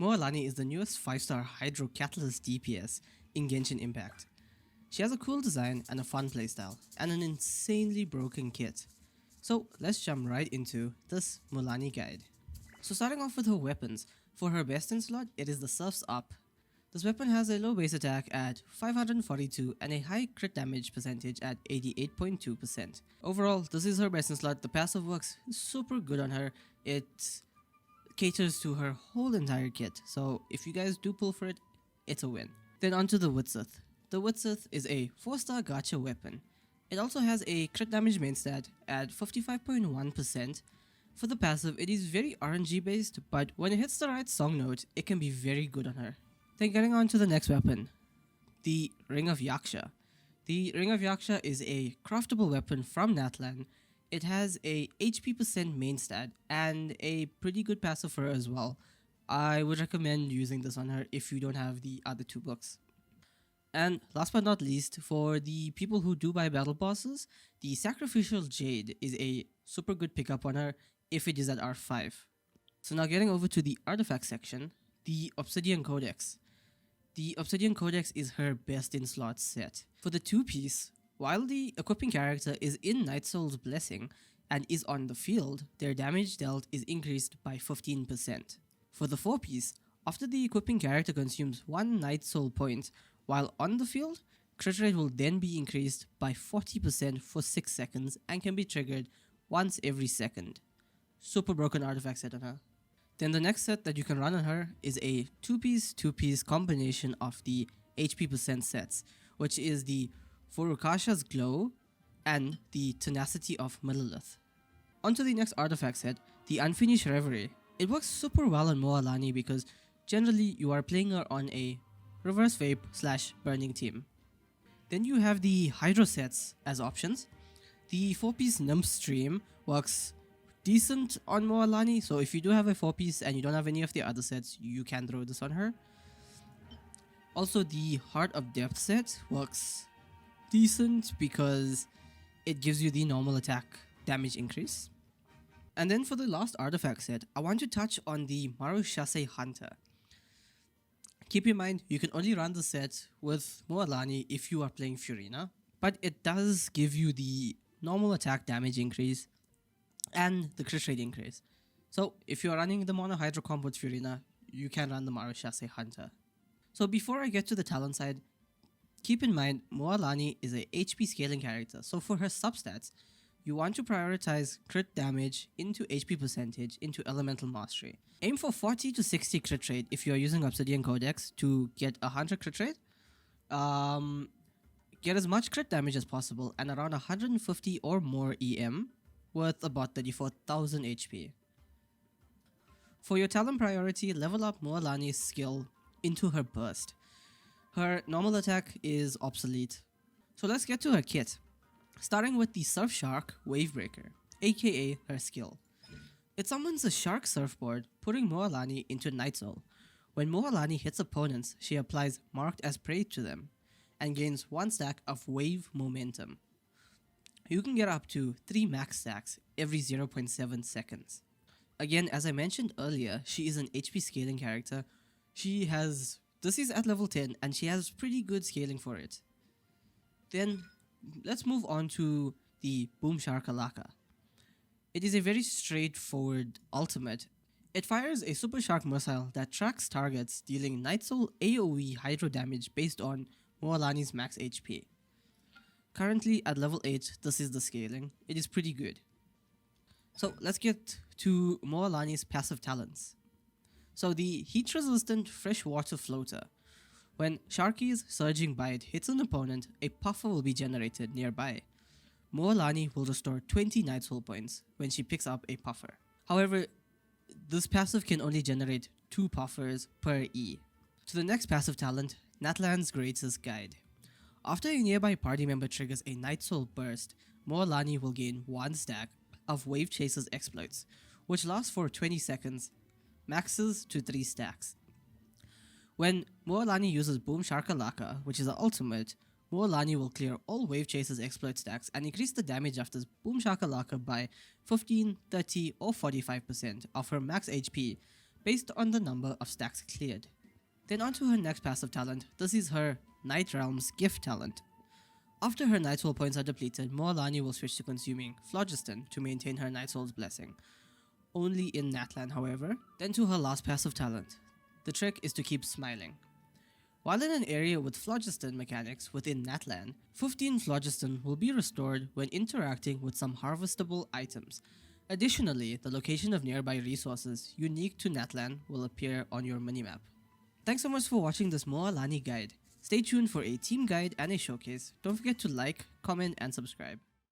Mualani is the newest 5-star Hydro Catalyst DPS in Genshin Impact. She has a cool design and a fun playstyle, and an insanely broken kit. So let's jump right into this Mualani guide. So starting off with her weapons, for her best in slot it is the Surf's Up. This weapon has a low base attack at 542 and a high crit damage percentage at 88.2%. Overall, this is her best in slot. The passive works super good on her. It caters to her whole entire kit, so if you guys do pull for it, it's a win. Then onto the Witsith. The Witsith is a 4-star gacha weapon. It also has a crit damage main stat at 55.1%. For the passive, it is very RNG based, but when it hits the right song note, it can be very good on her. Then getting on to the next weapon, the Ring of Yaksha. The Ring of Yaksha is a craftable weapon from Natlan. It has a HP percent main stat and a pretty good passive for her as well. I would recommend using this on her if you don't have the other two books. And last but not least, for the people who do buy battle bosses, the Sacrificial Jade is a super good pickup on her if it is at R5. So now getting over to the artifact section, the Obsidian Codex. The Obsidian Codex is her best in slot set. For the 2-piece, while the equipping character is in Night Soul's Blessing and is on the field, their damage dealt is increased by 15%. For the 4-piece, after the equipping character consumes 1 Night Soul point while on the field, crit rate will then be increased by 40% for 6 seconds and can be triggered once every second. Super broken artifact set on her. Then the next set that you can run on her is a 2-piece combination of the HP percent sets, which is the Furukasha's Glow and the Tenacity of Millelith. Onto the next artifact set, the Unfinished Reverie. It works super well on Mualani because generally you are playing her on a Reverse Vape / Burning team. Then you have the Hydro sets as options. The 4-piece Nymph Stream works decent on Mualani, so if you do have a 4-piece and you don't have any of the other sets, you can throw this on her. Also, the Heart of Depth set works decent because it gives you the normal attack damage increase. And then for the last artifact set, I want to touch on the Marushase Hunter. Keep in mind, you can only run the set with Mualani if you are playing Furina, but it does give you the normal attack damage increase and the crit rate increase. So if you're running the Mono Hydro combo with Furina, you can run the Marushase Hunter. So before I get to the talent side, keep in mind Mualani is a HP scaling character, so for her substats, you want to prioritize crit damage into HP percentage into Elemental Mastery. Aim for 40 to 60 crit rate if you're using Obsidian Codex to get 100 crit rate. Get as much crit damage as possible and around 150 or more EM with about 34,000 HP. For your talent priority, level up Mualani's skill into her burst. Her normal attack is obsolete. So let's get to her kit. Starting with the Surfshark Wavebreaker, aka her skill. It summons a shark surfboard, putting Mualani into Night Soul. When Mualani hits opponents, she applies Marked as Prey to them and gains 1 stack of wave momentum. You can get up to 3 max stacks every 0.7 seconds. Again, as I mentioned earlier, she is an HP scaling character. This is at level 10 and she has pretty good scaling for it. Then let's move on to the Boom Sharkalaka. It is a very straightforward ultimate. It fires a Super Shark missile that tracks targets, dealing Night Soul AoE Hydro damage based on Mualani's max HP. Currently at level 8, this is the scaling. It is pretty good. So let's get to Mualani's passive talents. So the Heat Resistant Freshwater Floater. When Sharky's Surging Bite hits an opponent, a puffer will be generated nearby. Mualani will restore 20 Night Soul points when she picks up a puffer. However, this passive can only generate 2 puffers per E. To the next passive talent, Natlan's Greatest Guide. After a nearby party member triggers a Night Soul burst, Mualani will gain 1 stack of Wave Chaser's exploits, which lasts for 20 seconds, maxes to 3 stacks. When Mualani uses Boom Sharkalaka, which is the ultimate, Mualani will clear all Wave Chaser's exploit stacks and increase the damage after Boom Shakalaka by 15, 30 or 45% of her max HP based on the number of stacks cleared. Then onto her next passive talent, this is her Night Realm's Gift talent. After her Night Soul points are depleted, Mualani will switch to consuming Phlogiston to maintain her Night Soul's blessing. Only in Natlan, however. Then to her last passive talent. The trick is to keep smiling. While in an area with Phlogiston mechanics within Natlan, 15 Phlogiston will be restored when interacting with some harvestable items. Additionally, the location of nearby resources unique to Natlan will appear on your minimap. Thanks so much for watching this Mualani guide. Stay tuned for a team guide and a showcase. Don't forget to like, comment and subscribe.